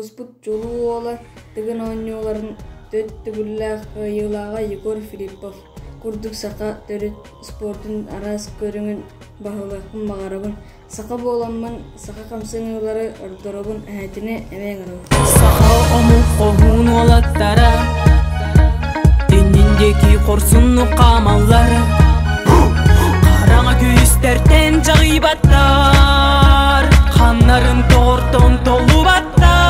Кылыспут жолу ола тыгын оңньоларын төт түгүлләх йылага Егор Филиппов курдук сака төрөт спортун арас көрүңүн баһылыкын багарабын сака боламмын сака камсыңылары ордоробун әһәтине эмең арабын сака омуккоун олаттара тениндеки корсунну камаллары караңа күздөртен жагыйбаттар каннарын тортон толубаттар